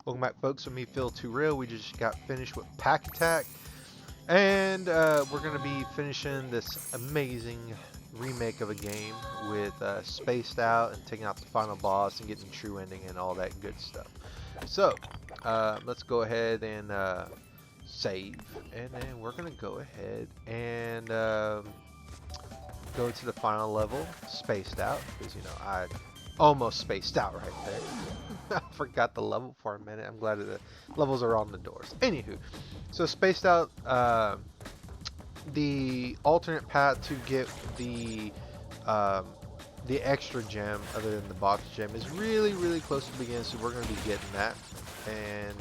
Welcome back, folks. With me, Phil Too Real. We just got finished with Pack Attack, and we're gonna be finishing this amazing remake of a game with Spaced Out and taking out the final boss and getting the true ending and all that good stuff. So let's go ahead and save, and then we're gonna go ahead and go to the final level, Spaced Out, because I almost spaced out right there. I forgot the level for a minute. I'm glad that the levels are on the doors. Anywho, so Spaced Out, the alternate path to get um, the extra gem other than the box gem is really close to beginning, so we're going to be getting that. And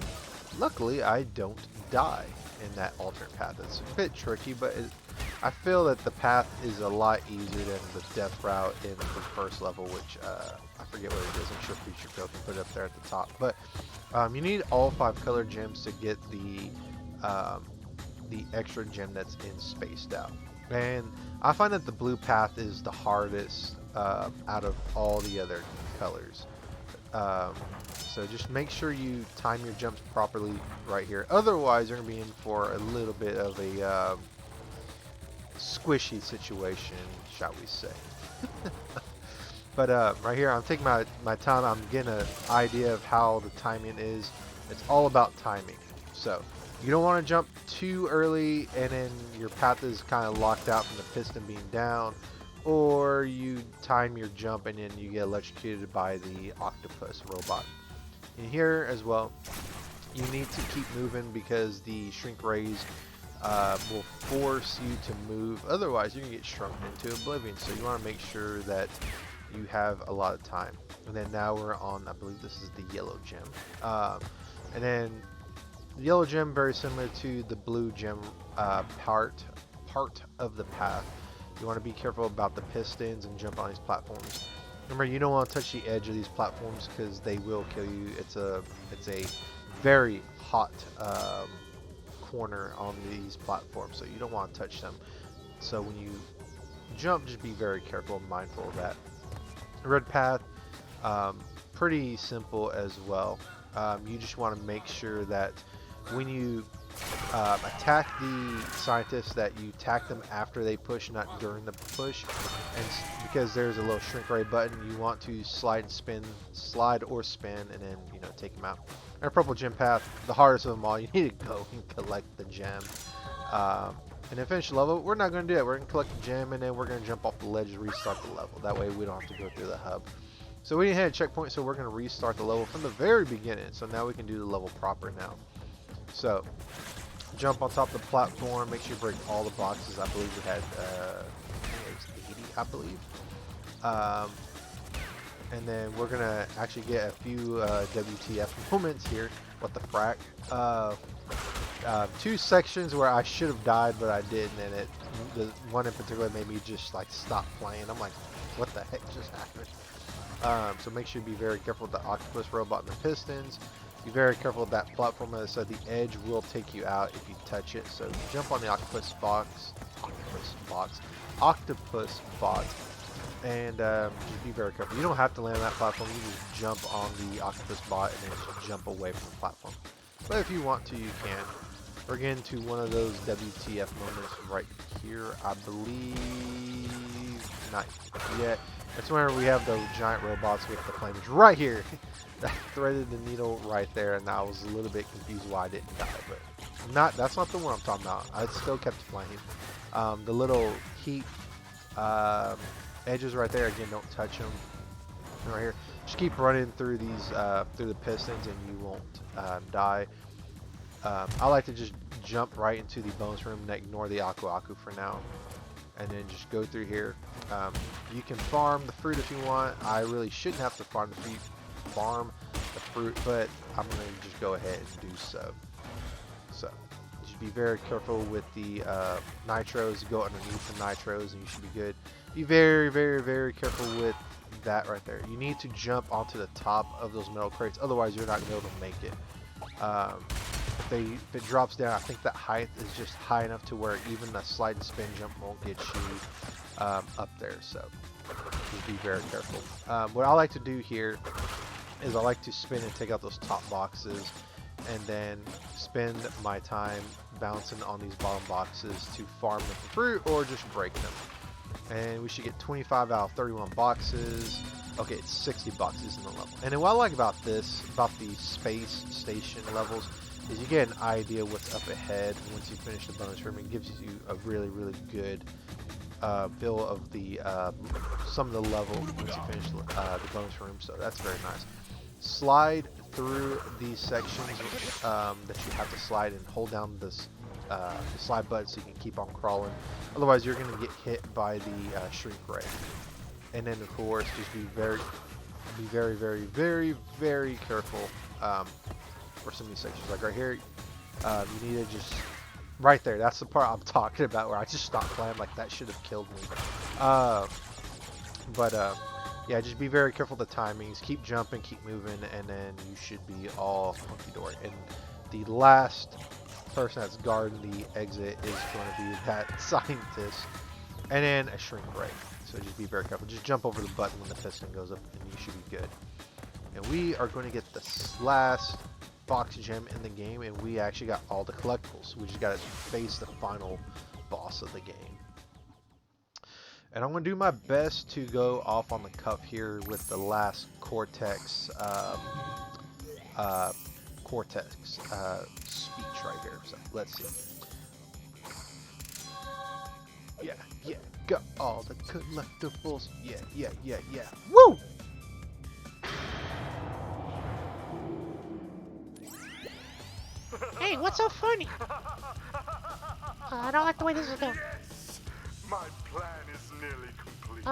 luckily, I don't die in that alternate path. It's a bit tricky, but I feel that the path is a lot easier than the death route in the first level, which I forget what it is. I'm sure Future Code can put it up there at the top. But you need all 5 color gems to get the extra gem that's in Spaced Out. And I find that the blue path is the hardest out of all the other colors. So just make sure you time your jumps properly right here. Otherwise, you're going to be in for a little bit of a squishy situation, shall we say. But right here, I'm taking my time. I'm getting an idea of how the timing is. It's all about timing. So you don't want to jump too early and then your path is kind of locked out from the piston being down, or you time your jump and then you get electrocuted by the octopus robot. In here as well, you need to keep moving because the shrink rays will force you to move. Otherwise, you can get shrunk into oblivion. So you want to make sure that you have a lot of time. And then now we're on, I believe this is the yellow gem. And then the yellow gem, very similar to the blue gem part of the path. You want to be careful about the pistons and jump on these platforms. Remember, you don't want to touch the edge of these platforms because they will kill you. It's a very hot corner on these platforms, so you don't want to touch them. So when you jump, just be very careful and mindful of that. Red path, pretty simple as well. You just want to make sure that when you attack the scientists, that you attack them after they push, not during the push. And because there's a little shrink ray button, you want to slide or spin, and then take them out. And a purple gem path, the hardest of them all. You need to go and collect the gem, and then finish the level. We're not going to do that. We're going to collect the gem, and then we're going to jump off the ledge and restart the level. That way we don't have to go through the hub. So we had a checkpoint, so we're going to restart the level from the very beginning. So now we can do the level proper now. So jump on top of the platform. Make sure you break all the boxes. I believe we had it was 80, I believe. And then we're gonna actually get a few WTF moments here. What the frack? 2 sections where I should have died, but I didn't, and the one in particular made me just like stop playing. I'm like, what the heck just happened? So make sure you be very careful with the octopus robot and the pistons. Be very careful with that platform. As I said, the edge will take you out if you touch it. So jump on the octopus box, and just be very careful. You don't have to land on that platform. You just jump on the octopus bot and then just jump away from the platform. But if you want to, you can. We're getting to one of those WTF moments right here, I believe. Not yet. That's where we have those giant robots with the flames right here. That threaded the needle right there, and I was a little bit confused why I didn't die. But that's not the one I'm talking about. I still kept playing. The little heat edges right there, again, don't touch them. Right here, just keep running through these through the pistons, and you won't die. I like to just jump right into the bonus room and ignore the Aku for now, and then just go through here. You can farm the fruit if you want. I really shouldn't have to farm the fruit, but I'm going to just go ahead and do so. So just be very careful with the nitros. Go underneath the nitros and you should be good. Be very careful with that right there. You need to jump onto the top of those metal crates, otherwise you're not going to be able to make it. If it drops down, I think that height is just high enough to where even a slide and spin jump won't get you up there. So just be very careful. What I like to do here is I like to spin and take out those top boxes, and then spend my time bouncing on these bottom boxes to farm them for fruit or just break them. And we should get 25 out of 31 boxes. Okay, it's 60 boxes in the level. And then what I like about this, about the space station levels, is you get an idea what's up ahead once you finish the bonus room. It gives you a really, really good feel of the some of the level once you finish the bonus room. So that's very nice. Slide through these sections that you have to slide, and hold down this slide button so you can keep on crawling. Otherwise, you're going to get hit by the shrink ray. And then, of course, just be very, very careful for some of these sections. Like right here, you need to just right there. That's the part I'm talking about where I just stopped playing. Like that should have killed me. Yeah, just be very careful with the timings. Keep jumping, keep moving, and then you should be all hunky-dory. And the last person that's guarding the exit is going to be that scientist, and then a shrink ray. So just be very careful. Just jump over the button when the piston goes up, and you should be good. And we are going to get this last box gem in the game, and we actually got all the collectibles. We just got to face the final boss of the game. And I'm going to do my best to go off on the cuff here with the last Cortex speech right here. So let's see. Yeah, got all the collectibles. Yeah. Woo! Hey, what's so funny? I don't like the way this is going. Yes! My plan is nearly complete.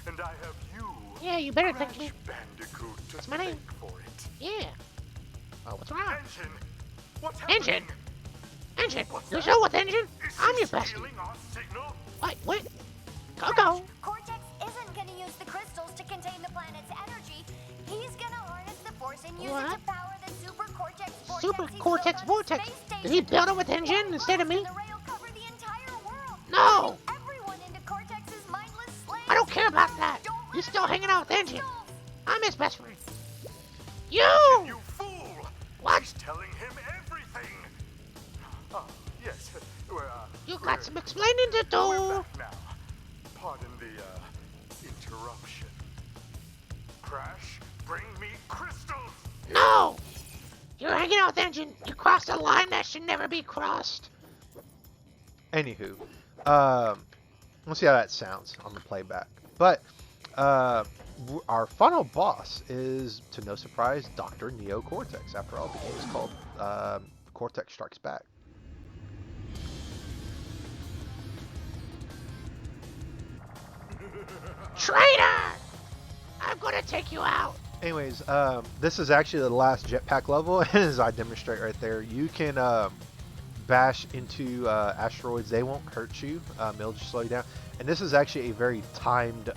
And I have you, Yeah, you better thank me. Crash Bandicoot, to That's my name. thank for it. Yeah. Oh, what's wrong? Engine! What's happening? Engine? Engine? What's You that? sure with Engine? Is I'm she your bestie. stealing our signal? What? Go. Cortex isn't going to use the crystals to contain the planet's energy. He's going to harness the force and use it to power the Super Cortex Vortex. Super he Cortex built on Vortex. space Did he station. build it with Engine instead of me? The ray will cover the entire world. No. Turning everyone into Cortex's mindless slaves. I don't care about that. Don't You're let still him hanging out with use Engine. crystals. I'm his best friend. You! You fool! What? He's telling him everything! Oh, yes. You got some explaining to do. We're back now. Pardon the, interruption. Crash, bring me crystals! No! You're hanging out with Engine. You crossed a line that should never be crossed. Anywho, we'll see how that sounds on the playback. But our final boss is, to no surprise, Dr. Neo Cortex. After all, the game is called Cortex Strikes Back. Traitor! I'm gonna take you out. Anyways, this is actually the last jetpack level, and as I demonstrate right there, you can bash into asteroids. They won't hurt you. They'll just slow you down. And this is actually a very timed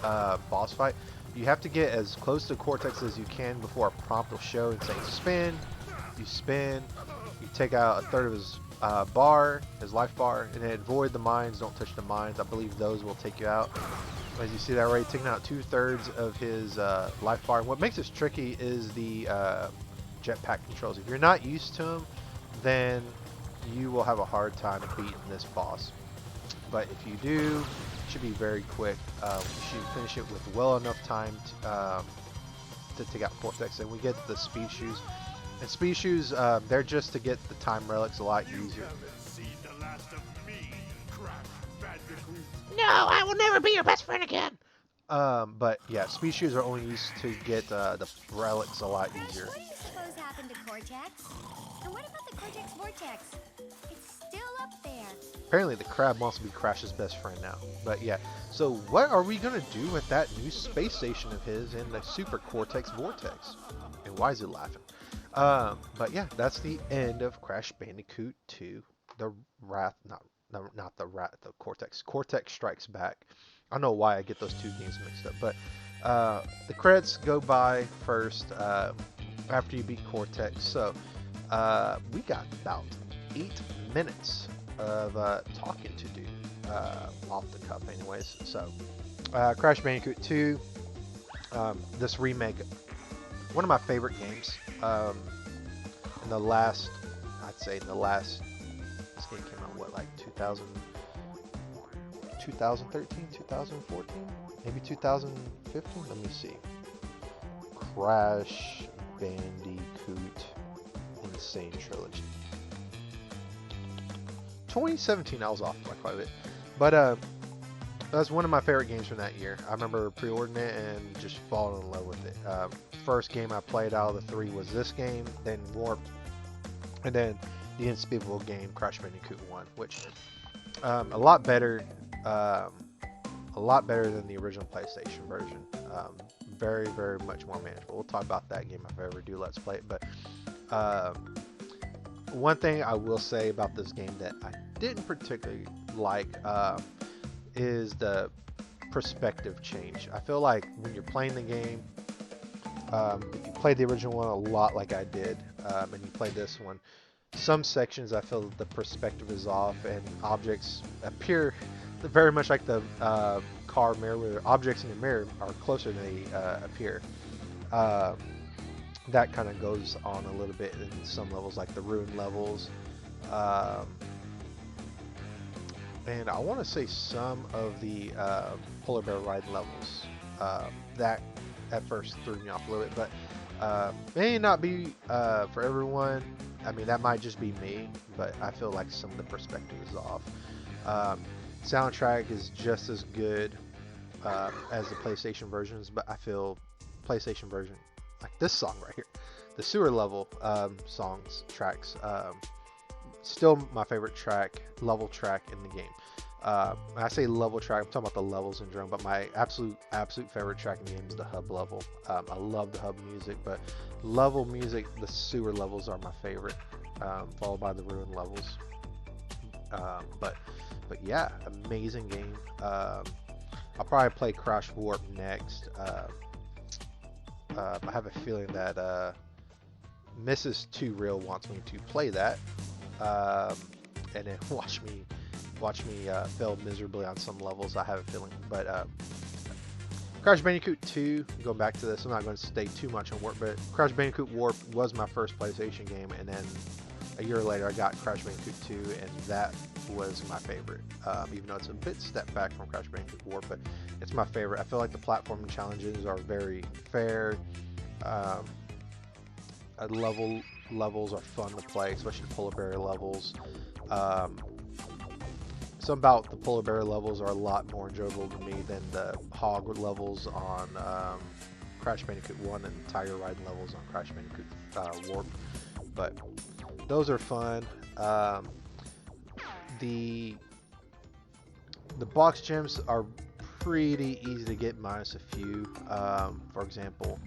boss fight. You have to get as close to Cortex as you can before a prompt will show and say spin. You spin. You take out a third of his bar, his life bar, and then avoid the mines. Don't touch the mines. I believe those will take you out. As you see that right, taking out 2/3 of his life bar. And what makes this tricky is the jetpack controls. If you're not used to them, then you will have a hard time beating this boss. But if you do, it should be very quick. You should finish it with well enough time to take out Cortex. And we get the speed shoes. And speed shoes, they're just to get the time relics a lot easier. No, I will never be your best friend again. But yeah, speed shoes are only used to get the relics a lot easier. What do you suppose happened to Cortex? And what about the Cortex Vortex? It's still up there. Apparently the crab wants to be Crash's best friend now. But yeah, so what are we going to do with that new space station of his in the Super Cortex Vortex? And why is he laughing? But yeah, that's the end of Crash Bandicoot 2. The Cortex Strikes Back. I don't know why I get those two games mixed up, but the credits go by first after you beat Cortex. So we got about 8 minutes of talking to do off the cuff anyways. So Crash Bandicoot 2, this remake one of my favorite games. In the last, I'd say in the last, this game came out what, like 2013, 2014, maybe 2015. Let me see. Crash Bandicoot N-Sane trilogy. 2017, I was off by quite a bit, but that's one of my favorite games from that year. I remember pre-ordering it and just falling in love with it. First game I played out of the three was this game, then Warp, and then the unspeakable game Crash Bandicoot 1, which a lot better than the original PlayStation version. Very, very much more manageable. We'll talk about that game if I ever do Let's Play it. But one thing I will say about this game that I didn't particularly like is the perspective change. I feel like when you're playing the game, if you played the original one a lot like I did, and you play this one, some sections I feel that the perspective is off and objects appear very much like the car mirror, where objects in the mirror are closer than they appear. That kind of goes on a little bit in some levels, like the ruin levels. And I want to say some of the polar bear ride levels. That at first threw me off a little bit, but may not be for everyone. I mean, that might just be me, but I feel like some of the perspective is off. Soundtrack is just as good as the PlayStation versions, but I feel PlayStation version, like this song right here, the sewer level tracks, still my favorite level track in the game. When I say level track, I'm talking about the levels in general, but my absolute favorite track in the game is the hub level. I love the hub music, but level music, the sewer levels are my favorite, followed by the ruin levels. But yeah, amazing game. I'll probably play Crash Warp next. I have a feeling that Mrs. Too Real wants me to play that, and then watch me fail miserably on some levels. I have a feeling, but Crash Bandicoot 2. Going back to this, I'm not going to stay too much on Warp, but Crash Bandicoot Warp was my first PlayStation game, and then a year later I got Crash Bandicoot 2, and that was my favorite. Even though it's a bit step back from Crash Bandicoot Warp, but it's my favorite. I feel like the platforming challenges are very fair. Levels are fun to play, especially the polar bear levels. Some about the polar bear levels are a lot more enjoyable to me than the hog levels on Crash Bandicoot 1 and Tiger Ride levels on Crash Bandicoot Warp. But those are fun. The box gems are pretty easy to get, minus a few. For example,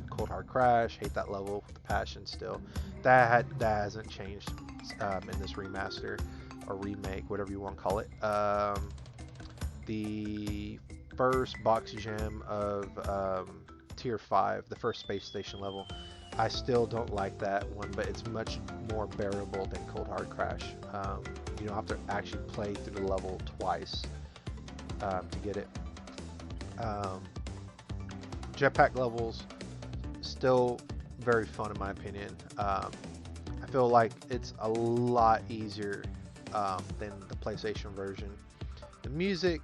Cold Hard Crash, hate that level with passion still. That hasn't changed in this remaster or remake, whatever you want to call it. The first box gem of Tier 5, the first space station level, I still don't like that one, but it's much more bearable than Cold Hard Crash. You don't have to actually play through the level twice to get it. Jetpack levels, still very fun in my opinion. I feel like it's a lot easier than the PlayStation version. The music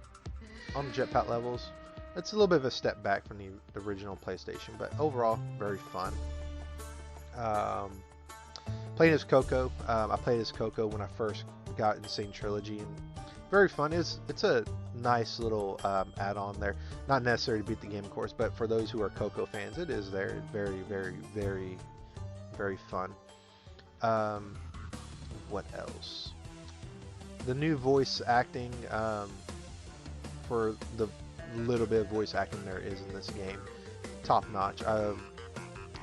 on the jetpack levels, it's a little bit of a step back from the original PlayStation, but overall very fun. Playing as Coco, I played as Coco when I first got N-Sane Trilogy, and very fun. It's a nice little add-on there. Not necessary to beat the game, of course, but for those who are Coco fans, it is there. Very, very, very, very fun. What else? The new voice acting, for the little bit of voice acting there is in this game, top notch. I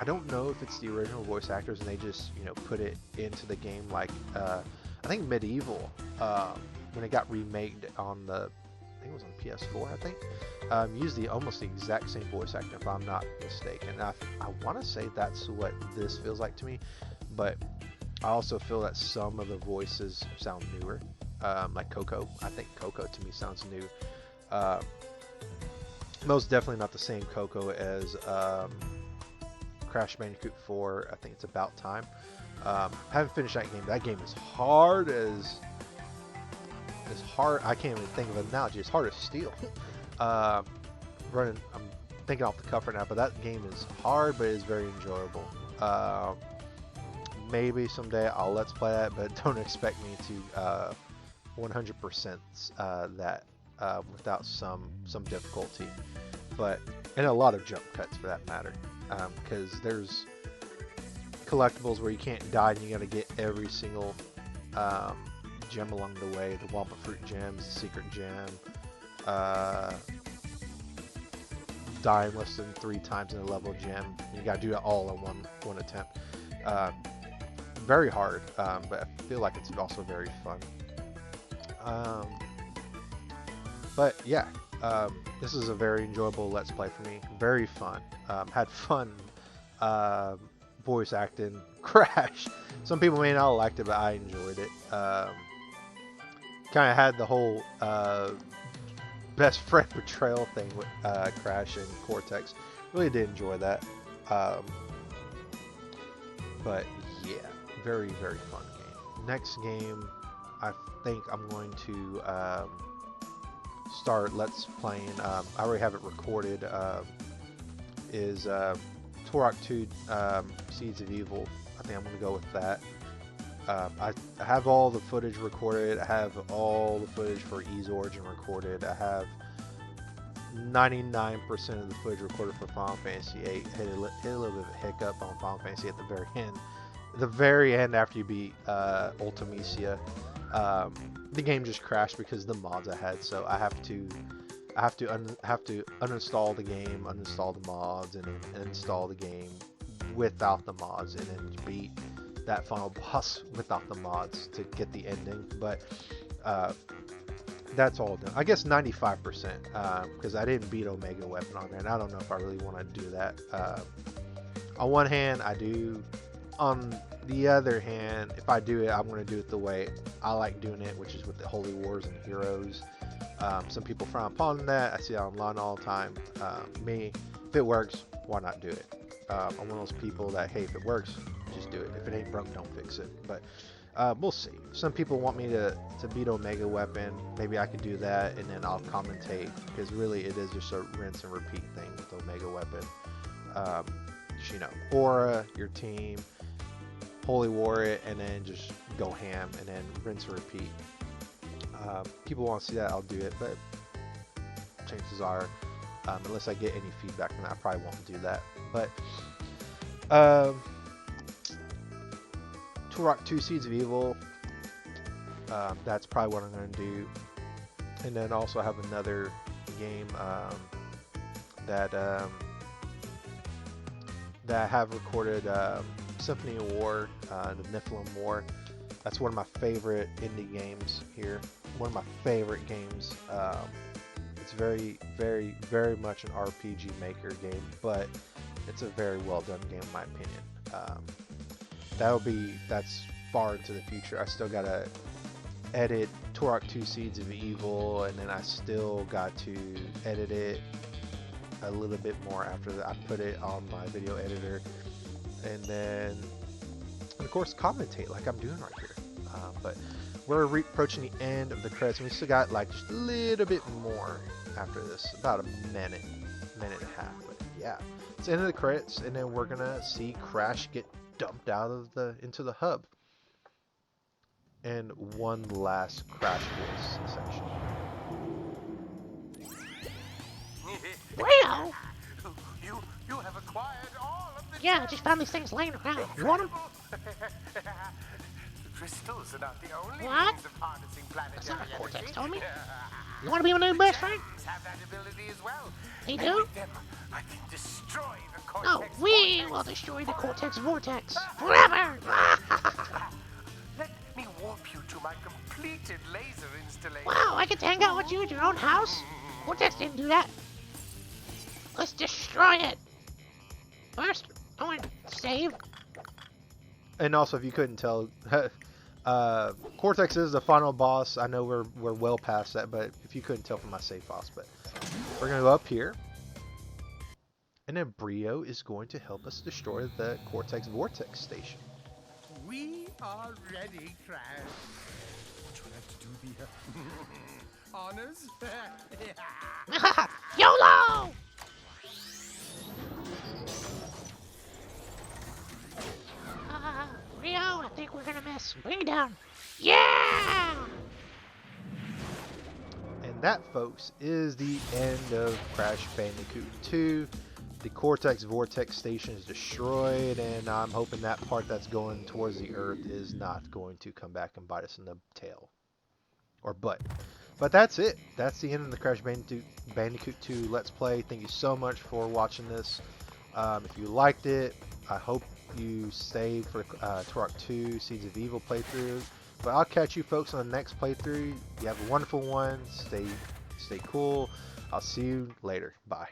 don't know if it's the original voice actors and they just, put it into the game like, I think Medieval, when it got remade on I think it was on PS4, I think, used almost the exact same voice actor, if I'm not mistaken. I want to say that's what this feels like to me, but I also feel that some of the voices sound newer, like Coco. I think Coco to me sounds new. Most definitely not the same Coco as Crash Bandicoot 4. I think it's about time. Haven't finished that game. That game is hard as hard. I can't even think of an analogy. It's hard as steel. I'm thinking off the cuff right now, but that game is hard, but it's very enjoyable. Maybe someday I'll let's play that, but don't expect me to 100% that without some difficulty. But and a lot of jump cuts for that matter, because there's collectibles where you can't die and you got to get every single gem along the way. The Wampa Fruit gems, the secret gem, dying less than 3 times in a level gem. You got to do it all in one attempt. Very hard, but I feel like it's also very fun. But yeah, this is a very enjoyable Let's Play for me. Very fun. Had fun voice acting Crash. Some people may not have liked it, but I enjoyed it. Kind of had the whole best friend betrayal thing with Crash and Cortex. Really did enjoy that. But yeah, very, very fun game. Next game, I think I'm going to start Let's Playing. I already have it recorded. Is Turok 2 Seeds of Evil. I think I'm going to go with that. I have all the footage recorded. I have all the footage for Ys Origin recorded. I have 99% of the footage recorded for Final Fantasy 8. Hit a little bit of a hiccup on Final Fantasy at the very end. The very end after you beat Ultimecia, the game just crashed because of the mods I had. So I have to uninstall the game, uninstall the mods, and install the game without the mods, and then beat that final boss without the mods to get the ending. But that's all done. I guess 95%, because I didn't beat Omega Weapon on there, and I don't know if I really want to do that. On one hand, I do. On the other hand, if I do it, I'm going to do it the way I like doing it, which is with the Holy Wars and Heroes. Some people frown upon that. I see that online all the time. Me, if it works, why not do it? I'm one of those people that, hey, if it works, just do it. If it ain't broke, don't fix it. But we'll see. Some people want me to beat Omega Weapon. Maybe I could do that, and then I'll commentate, because really it is just a rinse and repeat thing with Omega Weapon. You know, Aura, your team, Holy War it, and then just go ham, and then rinse and repeat. People want to see that, I'll do it, but chances are, unless I get any feedback from that, I probably won't do that. But Turok 2 Seeds of Evil, that's probably what I'm going to do. And then also have another game that I have recorded, Symphony of War, the Niflheim War. That's one of my favorite indie games here. One of my favorite games. It's very, very, very much an RPG maker game, but it's a very well done game in my opinion. That's far into the future. I still gotta edit Turok 2 Seeds of Evil, and then I still got to edit it a little bit more after that. I put it on my video editor, and then of course commentate like I'm doing right here. But we're approaching the end of the credits, and we still got like just a little bit more after this, about a minute and a half. But yeah, it's the end of the credits, and then we're gonna see Crash get dumped out of into the hub, and one last Crash voice section. Well, You have acquired all of the yeah, I just found these things laying around. You want them? crystals are not the only What? means of harnessing That's not planetary what Cortex energy. told me. You want to be my new best friend? Have that ability as well. They And do? with them, I can destroy the Cortex. Oh, we will destroy the Cortex Vortex forever! Let me warp you to my completed laser installation. Wow, I get to hang out with you at your own house? Cortex didn't do that. Let's destroy it. First, I want to save. And also, if you couldn't tell, Cortex is the final boss. I know we're well past that, but if you couldn't tell from my save files, but we're gonna go up here, And then Brio is going to help us destroy the Cortex Vortex station. We are ready, Crash. Would you like to do the honors? YOLO! Rio, I think we're gonna miss. Bring it down. Yeah! And that, folks, is the end of Crash Bandicoot 2. The Cortex Vortex station is destroyed, and I'm hoping that part that's going towards the Earth is not going to come back and bite us in the tail. Or butt. But that's it. That's the end of the Crash Bandicoot 2 Let's Play. Thank you so much for watching this. If you liked it, I hope you stayed for Turok 2 Seeds of Evil playthrough. But I'll catch you folks on the next playthrough. You have a wonderful one. Stay cool. I'll see you later. Bye.